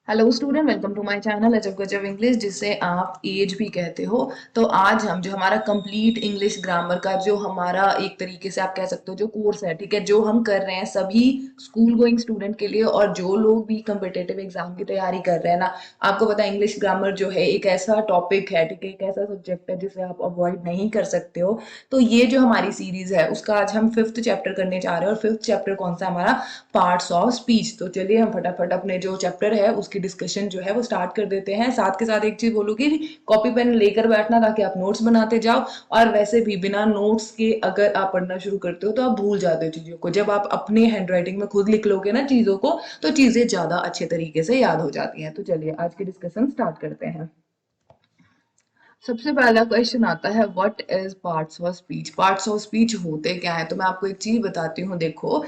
Hello student, welcome to my channel अजब गजब English, जिसे आप एज भी कहते हो। तो आज हम जो हमारा कंप्लीट इंग्लिश ग्रामर का जो हमारा एक तरीके से आप कह सकते हो जो कोर्स है, ठीक है, जो हम कर रहे हैं सभी स्कूल गोइंग स्टूडेंट के लिए और जो लोग भी कम्पिटेटिव एग्जाम की तैयारी कर रहे हैं ना। आपको पता है इंग्लिश ग्रामर जो है एक ऐसा टॉपिक है, ठीक है, एक ऐसा सब्जेक्ट है जिसे आप अवॉइड नहीं कर सकते हो। तो ये जो हमारी सीरीज है उसका आज हम 5th चैप्टर करने जा रहे हैं। और 5th चैप्टर कौन सा हमारा? Parts of speech. तो चलिए हम फटाफट अपने जो चैप्टर है उसकी डिस्कशन जो है वो स्टार्ट कर देते हैं। साथ के साथ एक चीज बोलूंगी, कॉपी पेन लेकर बैठना ताकि आप नोट्स बनाते जाओ। और वैसे भी बिना नोट्स के अगर आप पढ़ना शुरू करते हो तो आप भूल जाते हो चीजों को। जब आप अपने हैंड राइटिंग में खुद लिख लोगे ना चीजों को, तो चीजें ज्यादा अच्छे तरीके से याद हो जाती हैं। तो चलिए आज की डिस्कशन स्टार्ट करते हैं। सबसे पहला क्वेश्चन आता है, what is parts of speech. Parts of speech होते क्या है? तो मैं आपको एक चीज बताती हूँ, देखो,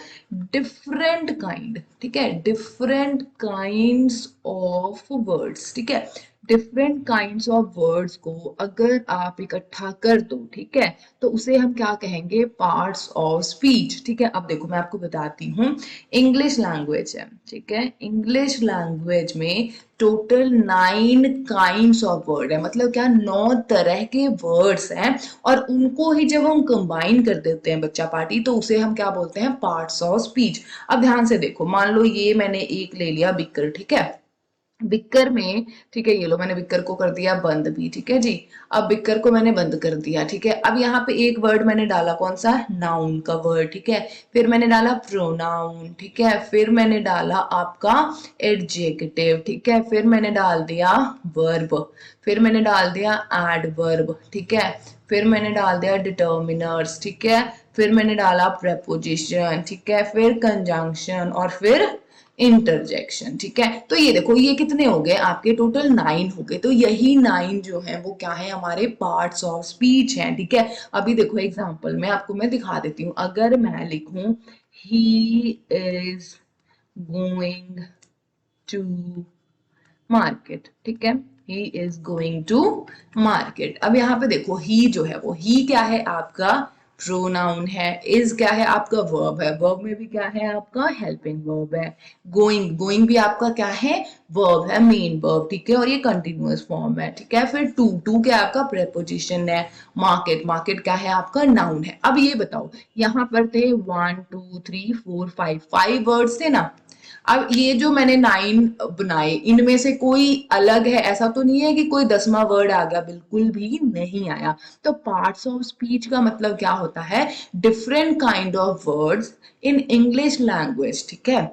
डिफरेंट काइंड, ठीक है, डिफरेंट काइंड्स ऑफ वर्ड्स, ठीक है, डिफरेंट काइंड्स ऑफ वर्ड्स को अगर आप इकट्ठा कर दो, ठीक है, तो उसे हम क्या कहेंगे? पार्ट्स ऑफ स्पीच, ठीक है। अब देखो मैं आपको बताती हूँ, इंग्लिश लैंग्वेज है, ठीक है, इंग्लिश लैंग्वेज में टोटल 9 काइंड्स ऑफ वर्ड है। मतलब क्या? 9 तरह के वर्ड्स हैं और उनको ही जब हम कंबाइन कर देते हैं बच्चा पार्टी, तो उसे हम क्या बोलते हैं? Parts of speech. अब ध्यान से देखो, मान लो ये मैंने एक ले लिया बिक्कर, ठीक है, बिक्कर में, ठीक है, ये लो मैंने बिक्कर को कर दिया बंद भी, ठीक है जी। अब बिक्कर को मैंने बंद कर दिया, ठीक है। अब यहाँ पे एक वर्ड मैंने डाला, कौन सा? नाउन का वर्ड, ठीक है। फिर मैंने डाला प्रोनाउन, ठीक है। फिर मैंने डाला आपका एडजेक्टिव, ठीक है। फिर मैंने डाल दिया वर्ब। फिर मैंने डाल दिया एडवर्ब, ठीक है। फिर मैंने डाल दिया डिटर्मिनर्स, ठीक है। फिर मैंने डाला प्रेपोजिशन, ठीक है। फिर कंजंक्शन और फिर इंटरजेक्शन, ठीक है। तो ये देखो, ये कितने हो गए आपके? टोटल 9 हो गए। तो यही 9 जो है वो क्या है? हमारे पार्ट्स ऑफ स्पीच हैं, ठीक है। अभी देखो एग्जांपल में आपको मैं दिखा देती हूँ। अगर मैं लिखूं, he is going to market, ठीक है, he is going to market. अब यहाँ पे देखो, ही जो है वो ही क्या है? आपका प्रोनाउन है। इज क्या है? आपका वर्ब है। वर्ब में भी क्या है? आपका हेल्पिंग वर्ब है। गोइंग, गोइंग भी आपका क्या है? वर्ब है, मेन वर्ब, ठीक है, और ये कंटिन्यूअस फॉर्म है, ठीक है। फिर टू, टू क्या आपका? प्रेपोजिशन है। मार्केट, मार्केट क्या है? आपका नाउन है। अब ये बताओ, यहाँ पर थे 1 2 3 4 5, 5 वर्ड्स थे ना। अब ये जो मैंने 9 बनाए, इनमें से कोई अलग है? ऐसा तो नहीं है कि कोई 10वां वर्ड आ गया, बिल्कुल भी नहीं आया। तो पार्ट्स ऑफ स्पीच का मतलब क्या होता है? Different kind of words in English language, ठीक है,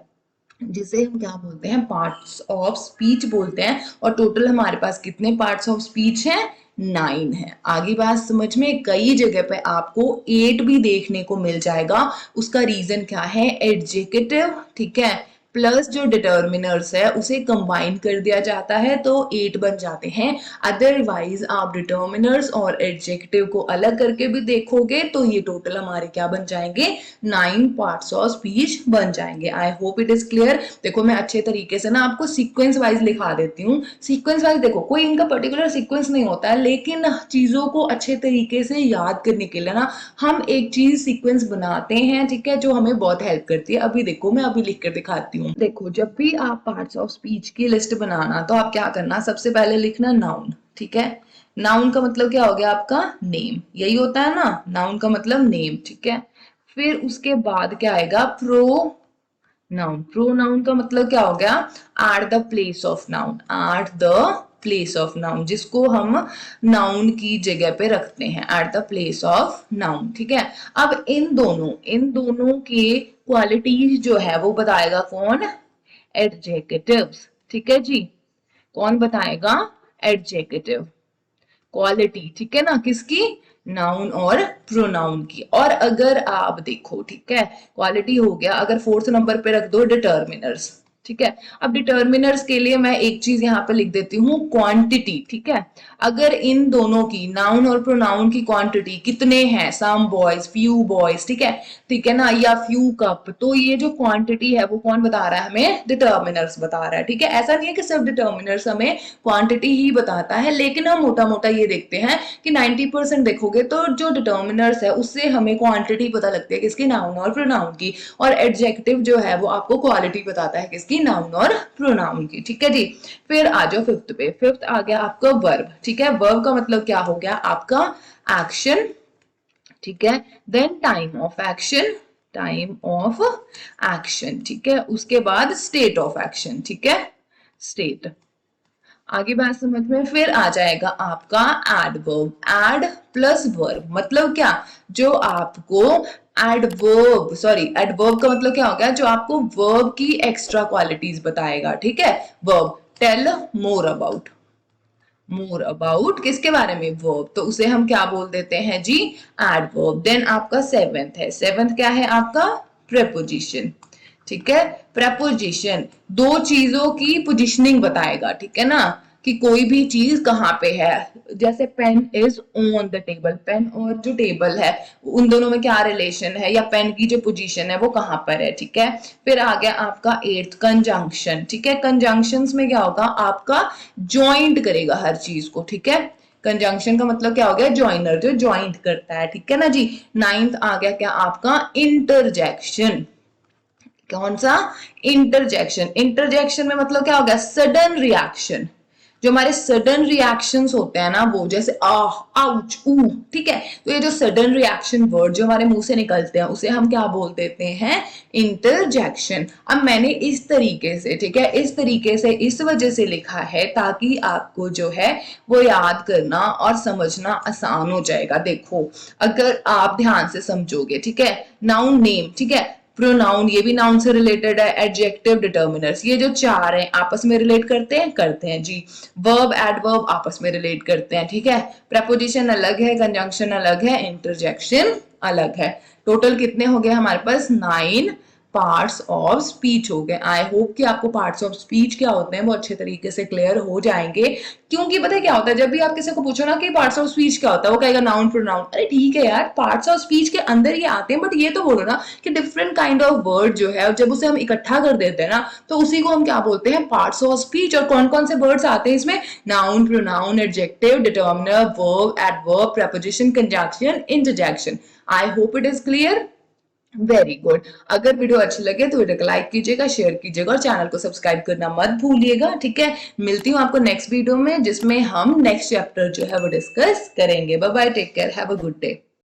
जिसे हम क्या बोलते हैं? पार्ट्स ऑफ स्पीच बोलते हैं। और टोटल हमारे पास कितने पार्ट्स ऑफ स्पीच हैं? 9 है। आगे बात समझ में? कई जगह पे आपको 8 भी देखने को मिल जाएगा। उसका रीजन क्या है? एडजेक्टिव, ठीक है, प्लस जो डिटर्मिनर्स है उसे कंबाइन कर दिया जाता है तो 8 बन जाते हैं। अदरवाइज आप डिटर्मिनर्स और एडजेक्टिव को अलग करके भी देखोगे तो ये टोटल हमारे क्या बन जाएंगे? 9 पार्ट्स ऑफ स्पीच बन जाएंगे। I hope it is clear. देखो मैं अच्छे तरीके से ना आपको सीक्वेंस वाइज लिखा देती हूँ। सीक्वेंस वाइज देखो, कोई इनका पर्टिकुलर सीक्वेंस नहीं होता है, लेकिन चीजों को अच्छे तरीके से याद करने के लिए ना हम एक चीज सीक्वेंस बनाते हैं, ठीक है, जो हमें बहुत हेल्प करती है। अभी देखो मैं अभी लिख कर दिखाती हूँ। देखो, जब भी आप पार्ट्स ऑफ स्पीच की लिस्ट बनाना, तो आप क्या करना? सबसे पहले लिखना नाउन, ठीक है। नाउन का मतलब क्या हो गया? आपका नेम, यही होता है ना, नाउन का मतलब नेम, ठीक है। फिर उसके बाद क्या आएगा? Pro noun. प्रोनाउन का मतलब क्या हो गया? At the place of noun, at the place of noun, जिसको हम नाउन की जगह पे रखते हैं, at the place of noun, ठीक है। अब इन दोनों के क्वालिटीज जो है वो बताएगा कौन? एडजेक्टिव्स, ठीक है जी। कौन बताएगा? एडजेक्टिव क्वालिटी, ठीक है ना, किसकी? नाउन और प्रोनाउन की। और अगर आप देखो, ठीक है, क्वालिटी हो गया, अगर 4th नंबर पे रख दो डिटर्मिनर्स, ठीक है। अब डिटर्मिनर्स के लिए मैं एक चीज यहाँ पे लिख देती हूँ, क्वांटिटी, ठीक है। अगर इन दोनों की, नाउन और प्रोनाउन की क्वांटिटी कितने हैं? सम बॉयज, फ्यू बॉयज, ठीक है ना, या फ्यू कप, तो ये जो क्वांटिटी है वो कौन बता रहा है हमें? डिटर्मिनर्स बता रहा है, ठीक है। ऐसा नहीं है कि सिर्फ डिटर्मिनर्स हमें क्वांटिटी ही बताता है, लेकिन हम मोटा मोटा ये देखते हैं कि 90% देखोगे तो जो डिटर्मिनर्स है उससे हमें क्वांटिटी पता लगती है, किसकी? नाउन और प्रोनाउन की। और एडजेक्टिव जो है वो आपको क्वालिटी बताता है, किसकी? की, नाउन और प्रोनाउन की, ठीक है जी। फिर आ जाओ फिफ्थ पे। फिफ्थ आ गया आपका वर्ब, ठीक है। वर्ब का मतलब क्या हो गया आपका एक्शन, ठीक है। Then time of action, time of action, ठीक है। उसके बाद स्टेट ऑफ एक्शन, ठीक है, स्टेट। आगे बात समझ में। फिर आ जाएगा आपका एडवर्ब, एड प्लस वर्ब मतलब क्या, जो आपको एडवर्ब का मतलब क्या हो गया, जो आपको वर्ब की एक्स्ट्रा क्वालिटीज बताएगा, ठीक है। Verb tell more about, more about किसके बारे में, वर्ब, तो उसे हम क्या बोल देते हैं जी, एडवर्ब। देन आपका सेवेंथ है, सेवेंथ क्या है आपका, प्रेपोजिशन, ठीक है। प्रपोजिशन दो चीजों की पोजिशनिंग बताएगा, ठीक है ना, कि कोई भी चीज कहाँ पे है। जैसे pen is on the table, pen और जो टेबल है उन दोनों में क्या रिलेशन है, या पेन की जो पोजीशन है वो कहाँ पर है, ठीक है। फिर आ गया आपका एट्थ कंजंक्शन, ठीक है। कंजंक्शंस में क्या होगा आपका, ज्वाइंट करेगा हर चीज को, ठीक है। कंजंक्शन का मतलब क्या हो गया, ज्वाइनर, जो ज्वाइंट करता है, ठीक है ना जी। नाइन्थ आ गया क्या आपका, इंटरजेक्शन, कौन सा, इंटरजेक्शन। इंटरजेक्शन में मतलब क्या हो गया, सडन रिएक्शन, जो हमारे सडन रिएक्शंस होते हैं ना, वो जैसे आह, आउच, ऊ, ठीक है। तो ये जो सडन रिएक्शन वर्ड जो हमारे मुंह से निकलते हैं उसे हम क्या बोल देते हैं, इंटरजेक्शन। अब मैंने इस तरीके से, ठीक है, इस तरीके से इस वजह से लिखा है ताकि आपको जो है वो याद करना और समझना आसान हो जाएगा। देखो अगर आप ध्यान से समझोगे, ठीक है, नाउन नेम, ठीक है, प्रोनाउन ये भी नाउन से रिलेटेड है, एडजेक्टिव डिटर्मिनर्स ये जो चार हैं आपस में रिलेट करते हैं जी। वर्ब एडवर्ब आपस में रिलेट करते हैं, ठीक है। प्रपोजिशन अलग है, कंजंक्शन अलग है, इंटरजेक्शन अलग है। टोटल कितने हो गए हमारे पास, 9 पार्ट्स ऑफ स्पीच हो गए। आई होप कि आपको पार्ट्स ऑफ स्पीच क्या होते हैं वो अच्छे तरीके से क्लियर हो जाएंगे। क्योंकि पता है क्या होता है, जब भी आप किसी को पूछो ना कि पार्ट्स ऑफ स्पीच क्या होता है, वो कहेगा नाउन प्रोनाउन। अरे ठीक है यार, पार्ट्स ऑफ स्पीच के अंदर ये आते हैं, बट ये तो बोलो ना कि डिफरेंट काइंड ऑफ वर्ड जो है जब उसे हम इकट्ठा कर देते हैं ना तो उसी को हम क्या बोलते हैं, पार्ट्स ऑफ स्पीच। और कौन कौन से वर्ड्स आते हैं इसमें, noun pronoun adjective determiner verb adverb preposition conjunction interjection. I hope it is clear, very good. अगर वीडियो अच्छी लगे तो वीडियो को लाइक कीजिएगा, शेयर कीजिएगा और चैनल को सब्सक्राइब करना मत भूलिएगा, ठीक है। मिलती हूँ आपको नेक्स्ट वीडियो में जिसमें हम नेक्स्ट चैप्टर जो है वो डिस्कस करेंगे। Bye bye, take care, have a good day.